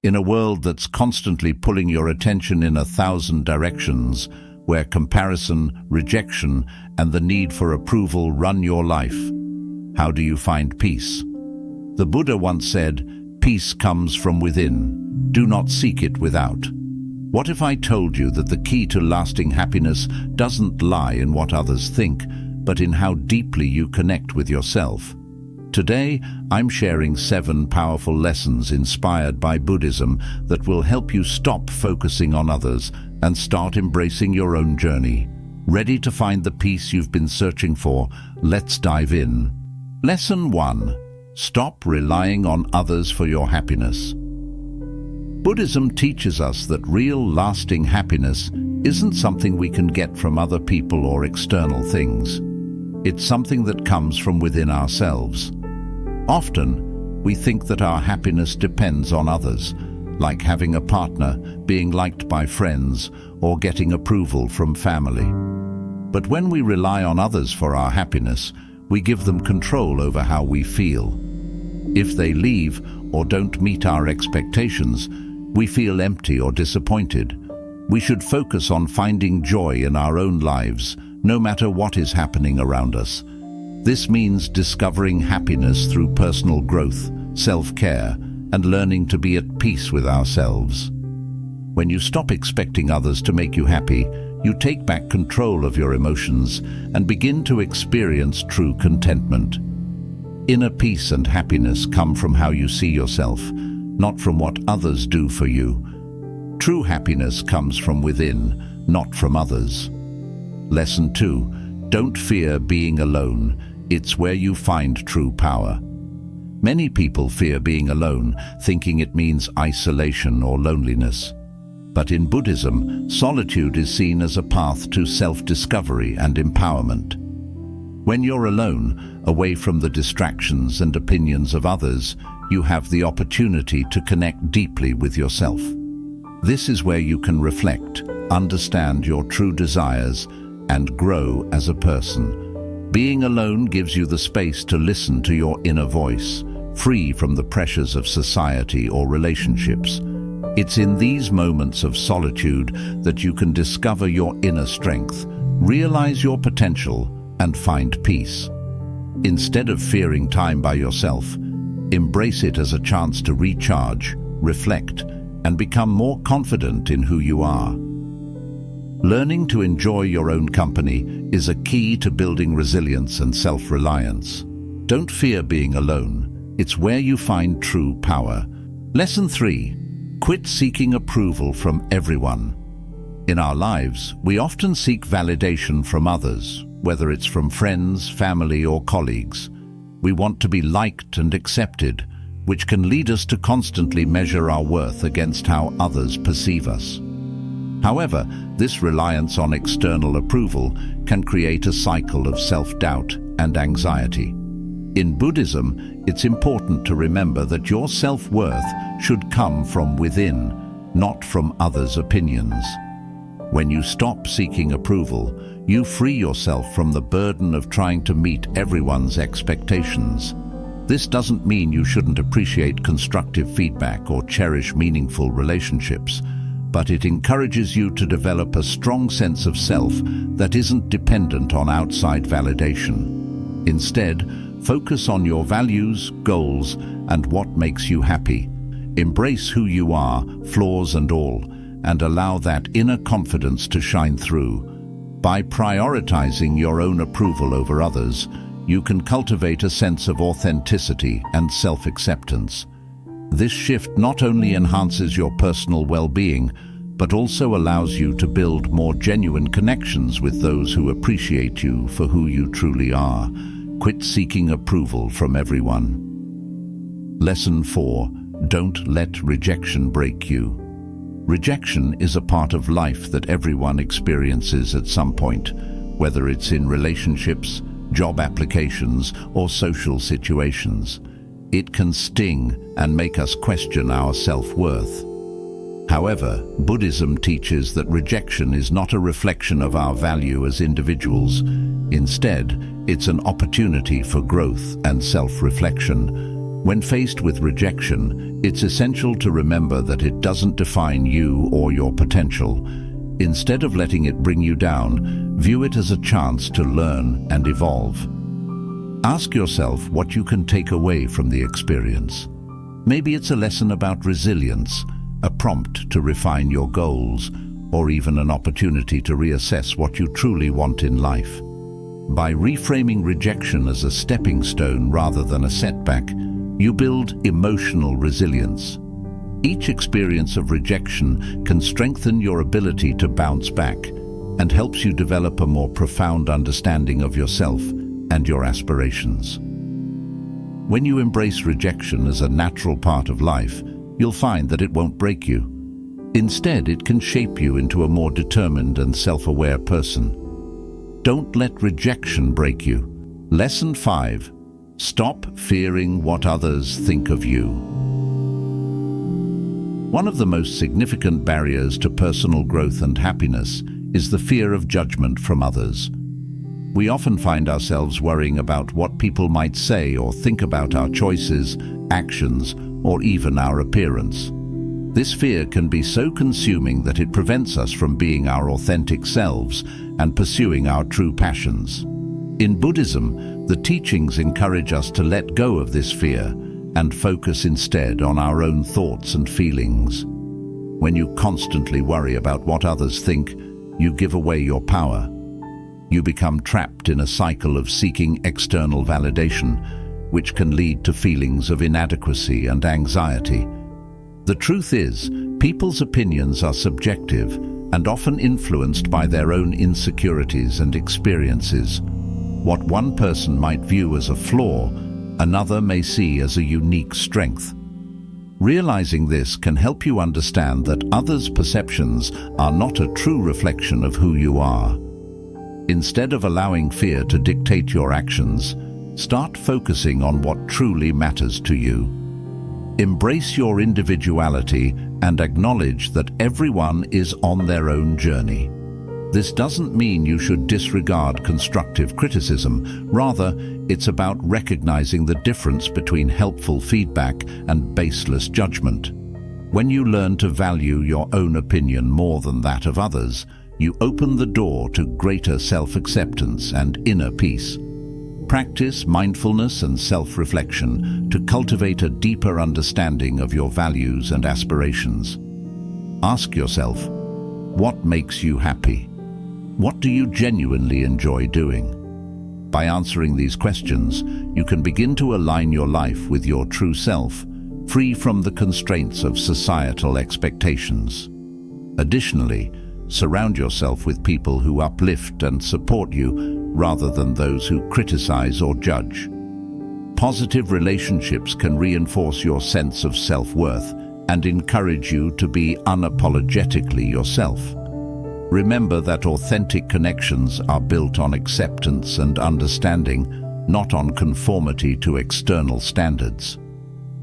In a world that's constantly pulling your attention in 1,000 directions, where comparison, rejection, and the need for approval run your life, how do you find peace? The Buddha once said, "Peace comes from within. Do not seek it without." What if I told you that the key to lasting happiness doesn't lie in what others think, but in how deeply you connect with yourself? Today, I'm sharing 7 powerful lessons inspired by Buddhism that will help you stop focusing on others and start embracing your own journey. Ready to find the peace you've been searching for? Let's dive in. Lesson 1. Stop relying on others for your happiness. Buddhism teaches us that real, lasting happiness isn't something we can get from other people or external things. It's something that comes from within ourselves. Often, we think that our happiness depends on others, like having a partner, being liked by friends, or getting approval from family. But when we rely on others for our happiness, we give them control over how we feel. If they leave or don't meet our expectations, we feel empty or disappointed. We should focus on finding joy in our own lives, no matter what is happening around us. This means discovering happiness through personal growth, self-care, and learning to be at peace with ourselves. When you stop expecting others to make you happy, you take back control of your emotions and begin to experience true contentment. Inner peace and happiness come from how you see yourself, not from what others do for you. True happiness comes from within, not from others. Lesson 2. Don't fear being alone. It's where you find true power. Many people fear being alone, thinking it means isolation or loneliness. But in Buddhism, solitude is seen as a path to self-discovery and empowerment. When you're alone, away from the distractions and opinions of others, you have the opportunity to connect deeply with yourself. This is where you can reflect, understand your true desires, and grow as a person. Being alone gives you the space to listen to your inner voice, free from the pressures of society or relationships. It's in these moments of solitude that you can discover your inner strength, realize your potential, and find peace. Instead of fearing time by yourself, embrace it as a chance to recharge, reflect, and become more confident in who you are. Learning to enjoy your own company is a key to building resilience and self-reliance. Don't fear being alone. It's where you find true power. Lesson 3. Quit seeking approval from everyone. In our lives, we often seek validation from others, whether it's from friends, family, or colleagues. We want to be liked and accepted, which can lead us to constantly measure our worth against how others perceive us. However, this reliance on external approval can create a cycle of self-doubt and anxiety. In Buddhism, it's important to remember that your self-worth should come from within, not from others' opinions. When you stop seeking approval, you free yourself from the burden of trying to meet everyone's expectations. This doesn't mean you shouldn't appreciate constructive feedback or cherish meaningful relationships, but it encourages you to develop a strong sense of self that isn't dependent on outside validation. Instead, focus on your values, goals, and what makes you happy. Embrace who you are, flaws and all, and allow that inner confidence to shine through. By prioritizing your own approval over others, you can cultivate a sense of authenticity and self-acceptance. This shift not only enhances your personal well-being, but also allows you to build more genuine connections with those who appreciate you for who you truly are. Quit seeking approval from everyone. Lesson 4. Don't let rejection break you. Rejection is a part of life that everyone experiences at some point, whether it's in relationships, job applications, or social situations. It can sting and make us question our self-worth. However, Buddhism teaches that rejection is not a reflection of our value as individuals. Instead, it's an opportunity for growth and self-reflection. When faced with rejection, it's essential to remember that it doesn't define you or your potential. Instead of letting it bring you down, view it as a chance to learn and evolve. Ask yourself what you can take away from the experience. Maybe it's a lesson about resilience, a prompt to refine your goals, or even an opportunity to reassess what you truly want in life. By reframing rejection as a stepping stone rather than a setback, you build emotional resilience. Each experience of rejection can strengthen your ability to bounce back and helps you develop a more profound understanding of yourself and your aspirations. When you embrace rejection as a natural part of life, you'll find that it won't break you. Instead, it can shape you into a more determined and self-aware person. Don't let rejection break you. Lesson 5. Stop fearing what others think of you. One of the most significant barriers to personal growth and happiness is the fear of judgment from others. We often find ourselves worrying about what people might say or think about our choices, actions, or even our appearance. This fear can be so consuming that it prevents us from being our authentic selves and pursuing our true passions. In Buddhism, the teachings encourage us to let go of this fear and focus instead on our own thoughts and feelings. When you constantly worry about what others think, you give away your power. You become trapped in a cycle of seeking external validation, which can lead to feelings of inadequacy and anxiety. The truth is, people's opinions are subjective and often influenced by their own insecurities and experiences. What one person might view as a flaw, another may see as a unique strength. Realizing this can help you understand that others' perceptions are not a true reflection of who you are. Instead of allowing fear to dictate your actions, start focusing on what truly matters to you. Embrace your individuality and acknowledge that everyone is on their own journey. This doesn't mean you should disregard constructive criticism. Rather, it's about recognizing the difference between helpful feedback and baseless judgment. When you learn to value your own opinion more than that of others, you open the door to greater self-acceptance and inner peace. Practice mindfulness and self-reflection to cultivate a deeper understanding of your values and aspirations. Ask yourself, what makes you happy? What do you genuinely enjoy doing? By answering these questions, you can begin to align your life with your true self, free from the constraints of societal expectations. Additionally, surround yourself with people who uplift and support you rather than those who criticize or judge. Positive relationships can reinforce your sense of self-worth and encourage you to be unapologetically yourself. Remember that authentic connections are built on acceptance and understanding, not on conformity to external standards.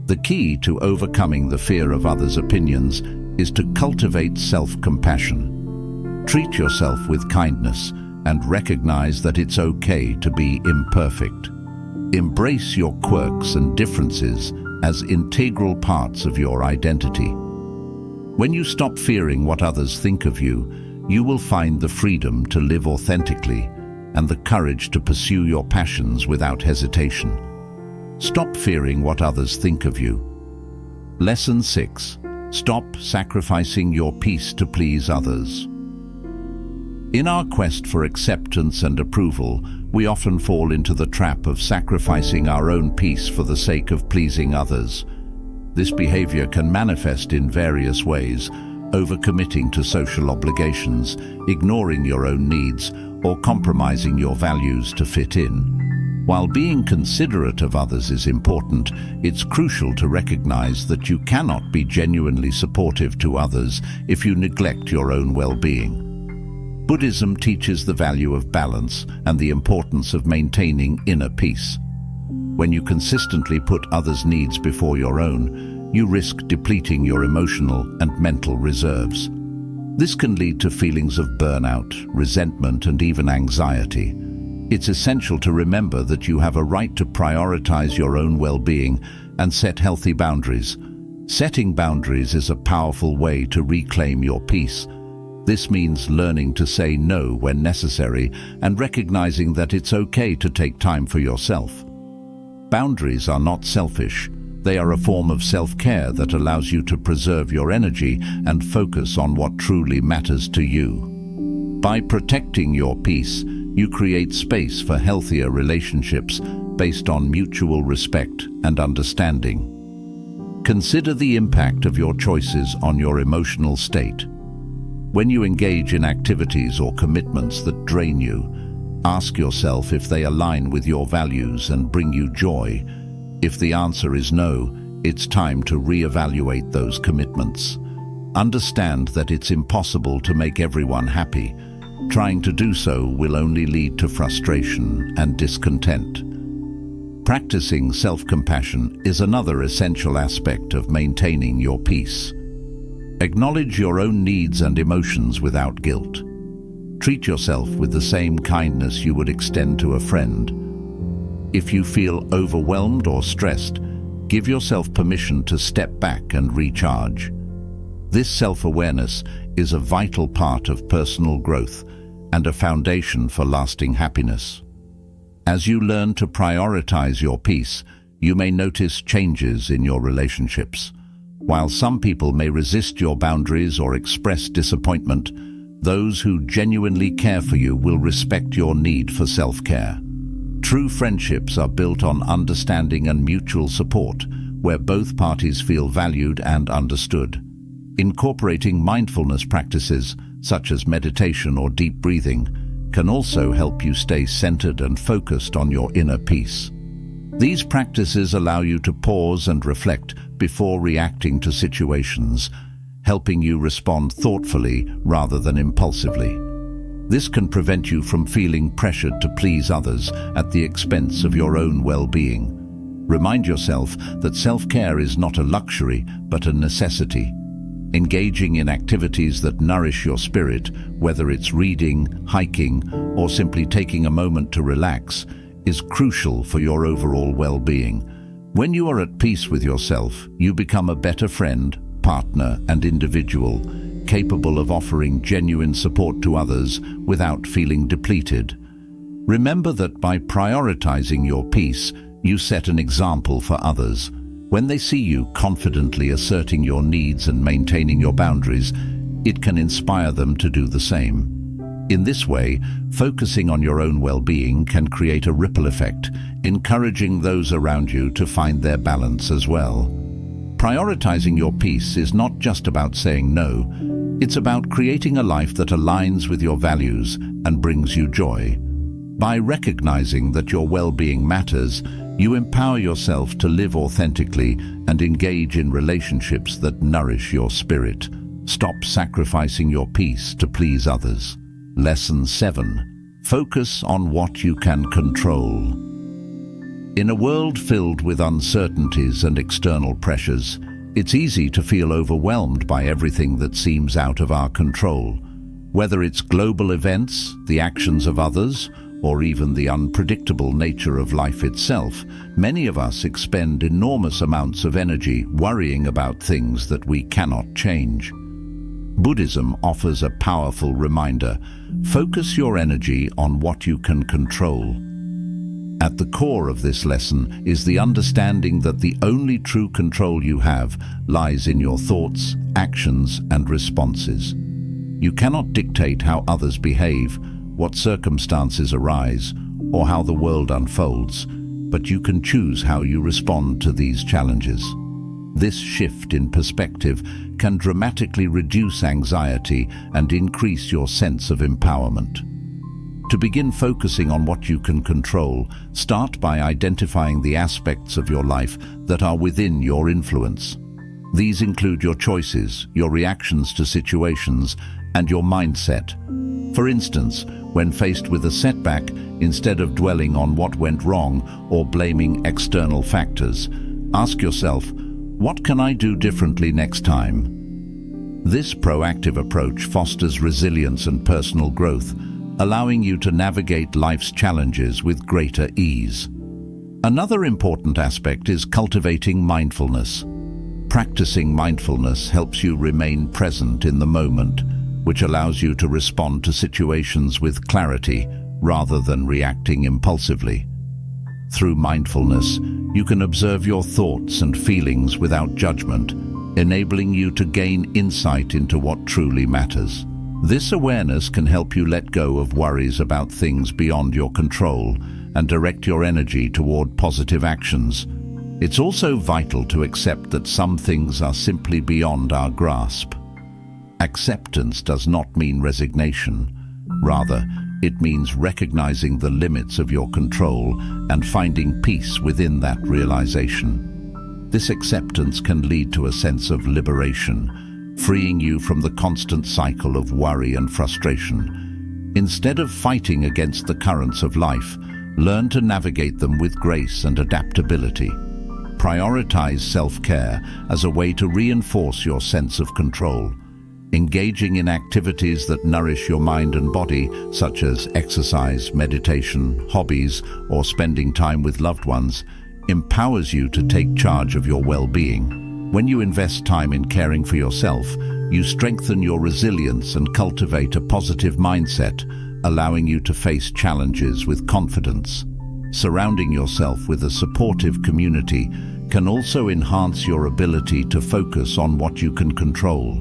The key to overcoming the fear of others' opinions is to cultivate self-compassion. Treat yourself with kindness and recognize that it's okay to be imperfect. Embrace your quirks and differences as integral parts of your identity. When you stop fearing what others think of you, you will find the freedom to live authentically and the courage to pursue your passions without hesitation. Stop fearing what others think of you. Lesson 6. Stop sacrificing your peace to please others. In our quest for acceptance and approval, we often fall into the trap of sacrificing our own peace for the sake of pleasing others. This behavior can manifest in various ways: overcommitting to social obligations, ignoring your own needs, or compromising your values to fit in. While being considerate of others is important, it's crucial to recognize that you cannot be genuinely supportive to others if you neglect your own well-being. Buddhism teaches the value of balance and the importance of maintaining inner peace. When you consistently put others' needs before your own, you risk depleting your emotional and mental reserves. This can lead to feelings of burnout, resentment, and even anxiety. It's essential to remember that you have a right to prioritize your own well-being and set healthy boundaries. Setting boundaries is a powerful way to reclaim your peace. This means learning to say no when necessary and recognizing that it's okay to take time for yourself. Boundaries are not selfish. They are a form of self-care that allows you to preserve your energy and focus on what truly matters to you. By protecting your peace, you create space for healthier relationships based on mutual respect and understanding. Consider the impact of your choices on your emotional state. When you engage in activities or commitments that drain you, ask yourself if they align with your values and bring you joy. If the answer is no, it's time to reevaluate those commitments. Understand that it's impossible to make everyone happy. Trying to do so will only lead to frustration and discontent. Practicing self-compassion is another essential aspect of maintaining your peace. Acknowledge your own needs and emotions without guilt. Treat yourself with the same kindness you would extend to a friend. If you feel overwhelmed or stressed, give yourself permission to step back and recharge. This self-awareness is a vital part of personal growth and a foundation for lasting happiness. As you learn to prioritize your peace, you may notice changes in your relationships. While some people may resist your boundaries or express disappointment, those who genuinely care for you will respect your need for self-care. True friendships are built on understanding and mutual support, where both parties feel valued and understood. Incorporating mindfulness practices, such as meditation or deep breathing, can also help you stay centered and focused on your inner peace. These practices allow you to pause and reflect before reacting to situations, helping you respond thoughtfully rather than impulsively. This can prevent you from feeling pressured to please others at the expense of your own well-being. Remind yourself that self-care is not a luxury, but a necessity. Engaging in activities that nourish your spirit, whether it's reading, hiking, or simply taking a moment to relax, is crucial for your overall well-being. When you are at peace with yourself, you become a better friend, partner, and individual, capable of offering genuine support to others without feeling depleted. Remember that by prioritizing your peace, you set an example for others. When they see you confidently asserting your needs and maintaining your boundaries, it can inspire them to do the same. In this way, focusing on your own well-being can create a ripple effect, encouraging those around you to find their balance as well. Prioritizing your peace is not just about saying no, it's about creating a life that aligns with your values and brings you joy. By recognizing that your well-being matters, you empower yourself to live authentically and engage in relationships that nourish your spirit. Stop sacrificing your peace to please others. Lesson 7. Focus on what you can control. In a world filled with uncertainties and external pressures, it's easy to feel overwhelmed by everything that seems out of our control. Whether it's global events, the actions of others, or even the unpredictable nature of life itself, many of us expend enormous amounts of energy worrying about things that we cannot change. Buddhism offers a powerful reminder: focus your energy on what you can control. At the core of this lesson is the understanding that the only true control you have lies in your thoughts, actions, and responses. You cannot dictate how others behave, what circumstances arise, or how the world unfolds, but you can choose how you respond to these challenges. This shift in perspective can dramatically reduce anxiety and increase your sense of empowerment. To begin focusing on what you can control, start by identifying the aspects of your life that are within your influence. These include your choices, your reactions to situations, and your mindset. For instance, when faced with a setback, instead of dwelling on what went wrong or blaming external factors, ask yourself, what can I do differently next time? This proactive approach fosters resilience and personal growth, allowing you to navigate life's challenges with greater ease. Another important aspect is cultivating mindfulness. Practicing mindfulness helps you remain present in the moment, which allows you to respond to situations with clarity rather than reacting impulsively. Through mindfulness, you can observe your thoughts and feelings without judgment, enabling you to gain insight into what truly matters. This awareness can help you let go of worries about things beyond your control and direct your energy toward positive actions. It's also vital to accept that some things are simply beyond our grasp. Acceptance does not mean resignation. Rather, it means recognizing the limits of your control and finding peace within that realization. This acceptance can lead to a sense of liberation, freeing you from the constant cycle of worry and frustration. Instead of fighting against the currents of life, learn to navigate them with grace and adaptability. Prioritize self-care as a way to reinforce your sense of control. Engaging in activities that nourish your mind and body, such as exercise, meditation, hobbies, or spending time with loved ones, empowers you to take charge of your well-being. When you invest time in caring for yourself, you strengthen your resilience and cultivate a positive mindset, allowing you to face challenges with confidence. Surrounding yourself with a supportive community can also enhance your ability to focus on what you can control.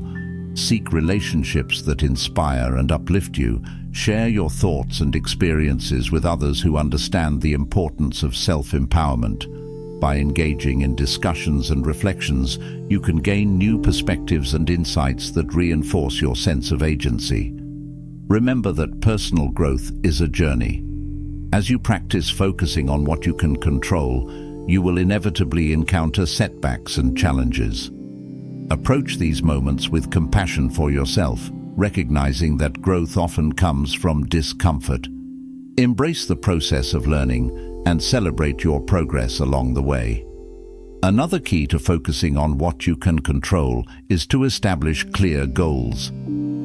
Seek relationships that inspire and uplift you. Share your thoughts and experiences with others who understand the importance of self-empowerment. By engaging in discussions and reflections, you can gain new perspectives and insights that reinforce your sense of agency. Remember that personal growth is a journey. As you practice focusing on what you can control, you will inevitably encounter setbacks and challenges. Approach these moments with compassion for yourself, recognizing that growth often comes from discomfort. Embrace the process of learning and celebrate your progress along the way. Another key to focusing on what you can control is to establish clear goals.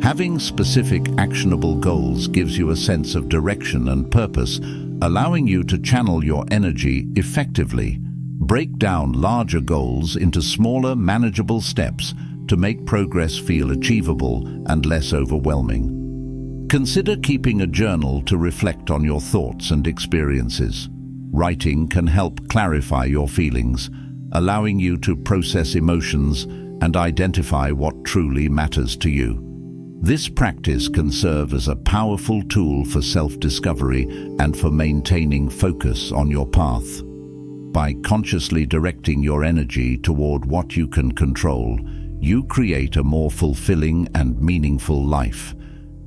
Having specific, actionable goals gives you a sense of direction and purpose, allowing you to channel your energy effectively. Break down larger goals into smaller, manageable steps to make progress feel achievable and less overwhelming. Consider keeping a journal to reflect on your thoughts and experiences. Writing can help clarify your feelings, allowing you to process emotions and identify what truly matters to you. This practice can serve as a powerful tool for self-discovery and for maintaining focus on your path. By consciously directing your energy toward what you can control, you create a more fulfilling and meaningful life.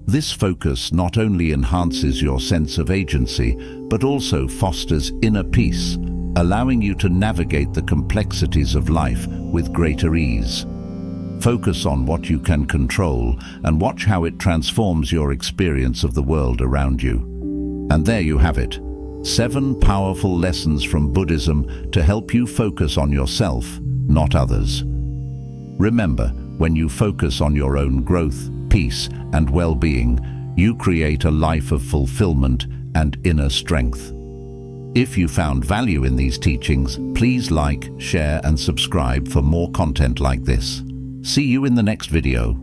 This focus not only enhances your sense of agency, but also fosters inner peace, allowing you to navigate the complexities of life with greater ease. Focus on what you can control and watch how it transforms your experience of the world around you. And there you have it, 7 powerful lessons from Buddhism to help you focus on yourself, not others. Remember, when you focus on your own growth, peace, and well-being, you create a life of fulfillment and inner strength. If you found value in these teachings, please like, share, and subscribe for more content like this. See you in the next video.